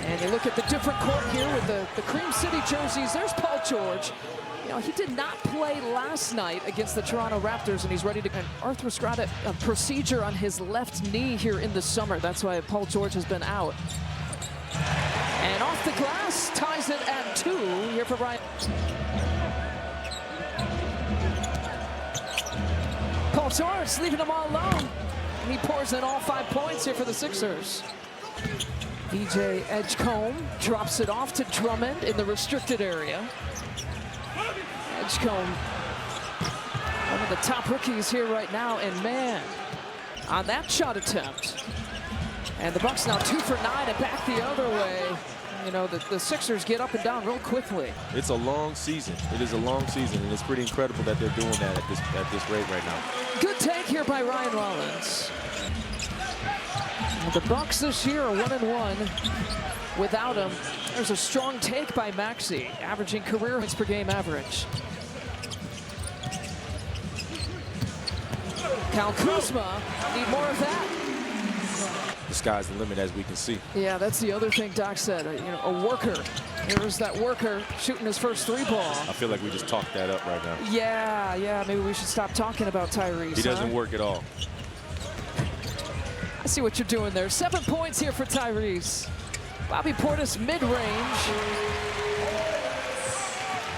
And you look at the different court here with the Cream City jerseys. There's Paul George. You know, he did not play last night against the Toronto Raptors, and he's ready to arthroscopic procedure on his left knee here in the summer. That's why Paul George has been out. And off the glass, ties it at 2 here for Ryan. Paul George leaving them all alone. And he pours in all 5 points here for the Sixers. VJ Edgecombe drops it off to Drummond in the restricted area. Edgecombe, one of the top rookies here right now, and man, on that shot attempt. And the Bucks now 2 for 9 and back the other way. You know, the Sixers get up and down real quickly. It's a long season. It is a long season, and it's pretty incredible that they're doing that at this rate right now. Good take here by Ryan Rollins. The Bucks this year are 1-1 without him. There's a strong take by Maxey, averaging career points per game average. Kyle Kuzma, need more of that. The sky's the limit, as we can see. Yeah, that's the other thing Doc said. You know, a worker. Here's that worker shooting his first 3-ball. I feel like we just talked that up right now. Yeah, maybe we should stop talking about Tyrese. He doesn't work at all. I see what you're doing there. 7 points here for Tyrese. Bobby Portis mid-range.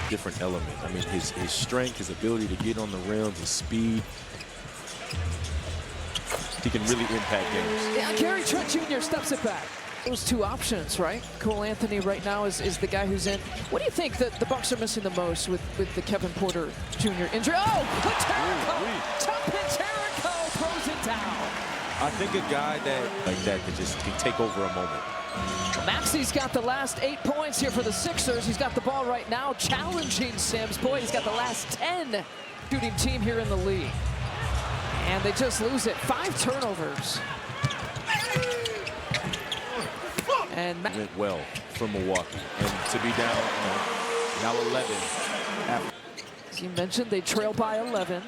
Different element. I mean, his strength, his ability to get on the rim, his speed. He can really impact games. Yeah, Gary Trent Jr. steps it back. Those 2 options, right? Cole Anthony right now is the guy who's in. What do you think that the Bucks are missing the most with the Kevin Porter Jr. injury? Oh, Terrico! Top Terrico throws it down. I think a guy that can take over a moment. Maxey's got the last 8 points here for the Sixers. He's got the ball right now, challenging Sims. Boy, he's got the last 10 shooting team here in the league. And they just lose it. 5 turnovers. And went well for Milwaukee. And to be down now 11. As you mentioned, they trail by 11.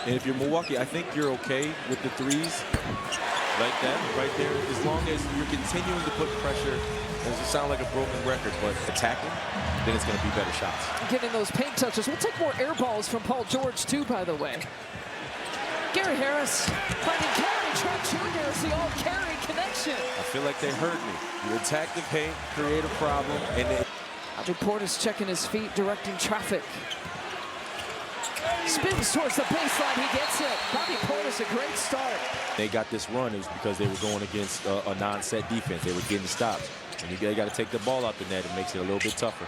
And if you're Milwaukee, I think you're okay with the threes like that right there, as long as you're continuing to put pressure. It doesn't sound like a broken record, but attacking, then it's going to be better shots. Getting those paint touches. We'll take more air balls from Paul George, too, by the way. Gary Harris finding Gary Trent Jr. It's the all-carry connection. I feel like they heard me. You attack the paint, create a problem, and then Bobby Portis checking his feet, directing traffic. Spins towards the baseline, he gets it. Bobby Portis, a great start. They got this run, it was because they were going against a non-set defense. They were getting stops. And you got to take the ball out the net. It makes it a little bit tougher.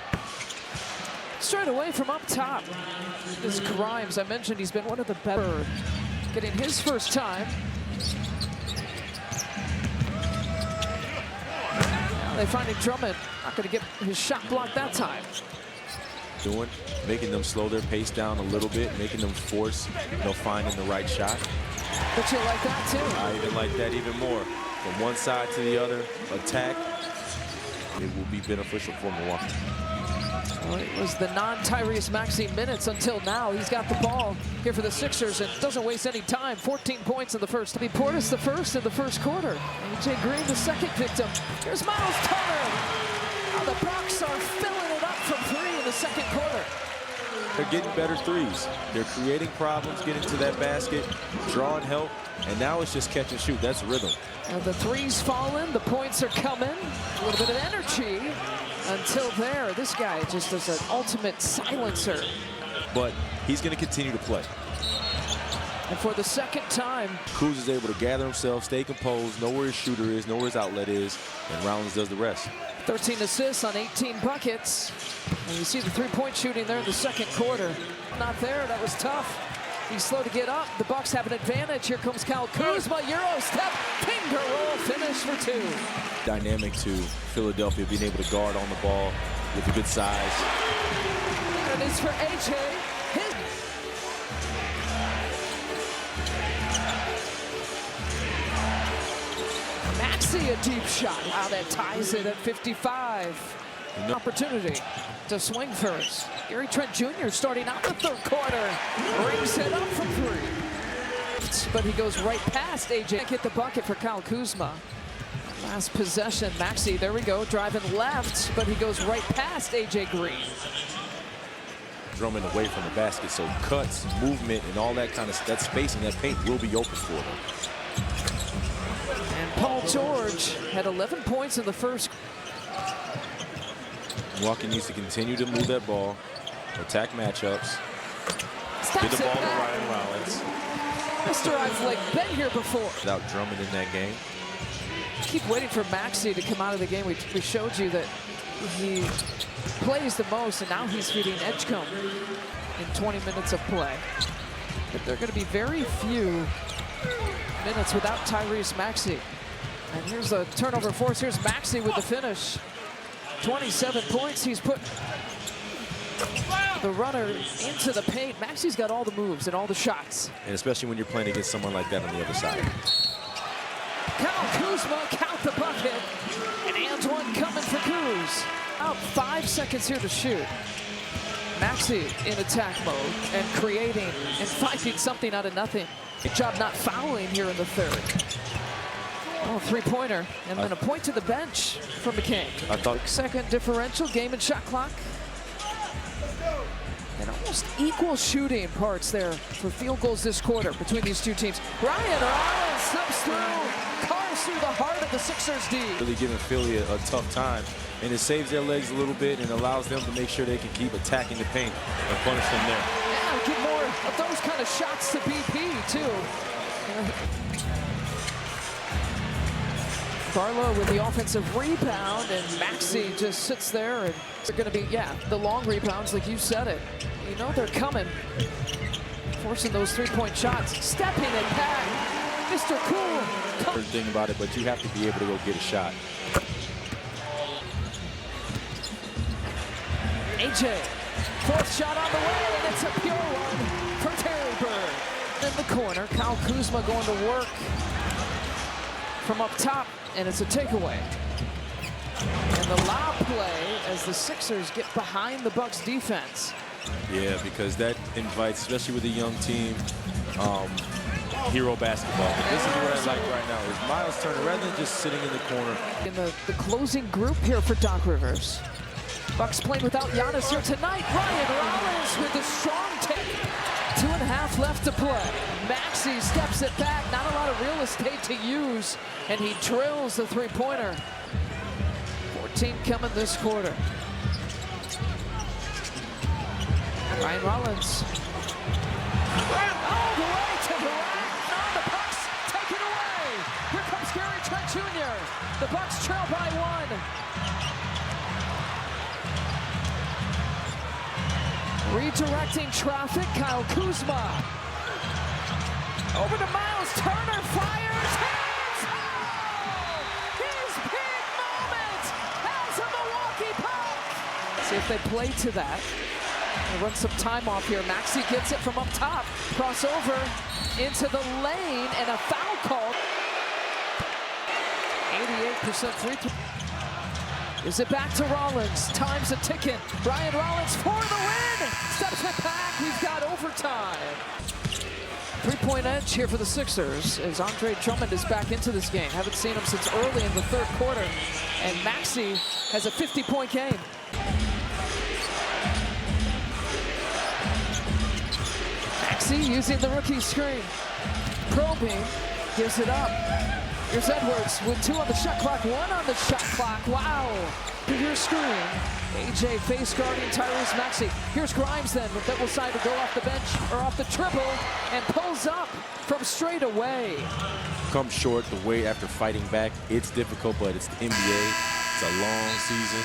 Straight away from up top. This Grimes, I mentioned he's been one of the better. Getting his first time. Now they finding Drummond. Not going to get his shot blocked that time. Making them slow their pace down a little bit, making them force, finding the right shot. But you like that too. I even like that even more. From one side to the other, attack. It will be beneficial for Milwaukee. Well, it was the non-Tyrese Maxey minutes until now. He's got the ball here for the Sixers and doesn't waste any time. 14 points in the first. Portis the first in the first quarter. A.J. Green the second victim. Here's Miles Turner. Now the Bucks are filling it up from 3 in the second quarter. They're getting better threes. They're creating problems, getting to that basket, drawing help, and now it's just catch and shoot. That's rhythm. And the threes falling, the points are coming. A little bit of energy until there. This guy just is an ultimate silencer. But he's going to continue to play. And for the second time, Kuz is able to gather himself, stay composed, know where his shooter is, know where his outlet is, and Rollins does the rest. 13 assists on 18 buckets. And you see the three-point shooting there in the second quarter. Not there, that was tough. He's slow to get up. The Bucks have an advantage. Here comes Kyle Kuzma, Euro step, finger roll, finish for 2. Dynamic to Philadelphia, being able to guard on the ball with a good size. There it is for AJ. Maxey, a deep shot. Wow, that ties it at 55. Opportunity to swing first. Gary Trent Jr. starting out the third quarter. Brings it up from 3. But he goes right past AJ. Can't get the bucket for Kyle Kuzma. Last possession, Maxey, there we go, driving left, but he goes right past A.J. Green. Drummond away from the basket, so cuts, movement, and all that kind of that spacing, that paint will be open for them. And Paul George had 11 points in the first. Milwaukee needs to continue to move that ball, attack matchups, get the ball to Ryan Rollins. Mr. I've like been here before. Without Drummond in that game. Keep waiting for Maxey to come out of the game. We showed you that he plays the most, and now he's feeding Edgecombe in 20 minutes of play. But there are going to be very few minutes without Tyrese Maxey. And here's a turnover force. Here's Maxey with the finish. 27 points. He's put the runner into the paint. Maxey's got all the moves and all the shots. And especially when you're playing against someone like that on the other side. Kyle Kuzma, count the bucket. And Antoine coming for Kuz. Out 5 seconds here to shoot. Maxey in attack mode and creating and finding something out of nothing. Good job not fouling here in the third. Oh, three-pointer, and then a point to the bench from McCain. I thought second differential, game and shot clock. And almost equal shooting parts there for field goals this quarter between these two teams. Ryan Rollins slips through, cars through the heart of the Sixers D. Really giving Philly a tough time, and it saves their legs a little bit and allows them to make sure they can keep attacking the paint and punish them there. Yeah, get more of those kind of shots to BP too. Barlow with the offensive rebound, and Maxey just sits there, and they're going to be, the long rebounds, like you said it. You know they're coming, forcing those three-point shots, stepping it back. Mr. Cool. First thing about it, but you have to be able to go get a shot. AJ, fourth shot on the way, and it's a pure one for Terry Bird. In the corner, Kyle Kuzma going to work from up top, and it's a takeaway. And the lob play as the Sixers get behind the Bucks defense. Yeah, because that invites, especially with a young team, hero basketball. This is what I like right now, is Miles Turner, rather than just sitting in the corner. In the closing group here for Doc Rivers. Bucks playing without Giannis here tonight. Ryan Rollins with the strong take. 2.5 left to play. Maxey steps it back. Not a lot of real estate to use, and he drills the three-pointer. 14 coming this quarter. Ryan Rollins. All the way to the rack. Now the Bucks take it away. Here comes Gary Trent Jr. The Bucks trail by 1. Redirecting traffic, Kyle Kuzma. Over to Miles Turner, fires, hits! Oh! His big moment has a Milwaukee puck! See if they play to that. We'll run some time off here. Maxey gets it from up top. Crossover into the lane, and a foul call. 88% free throw. Is it back to Rollins? Time's a ticking. Ryan Rollins for the win. Steps it back. We've got overtime. Three-point edge here for the Sixers as Andre Drummond is back into this game. Haven't seen him since early in the third quarter. And Maxey has a 50-point game. Maxey using the rookie screen. Probing, gives it up. Here's Edwards with 2 on the shot clock, 1 on the shot clock. Wow. Here's screen. AJ face guarding Tyrese Maxey. Here's Grimes then, that will decide to go off the bench or off the triple and pulls up from straight away. Come short the way after fighting back. It's difficult, but it's the NBA. It's a long season.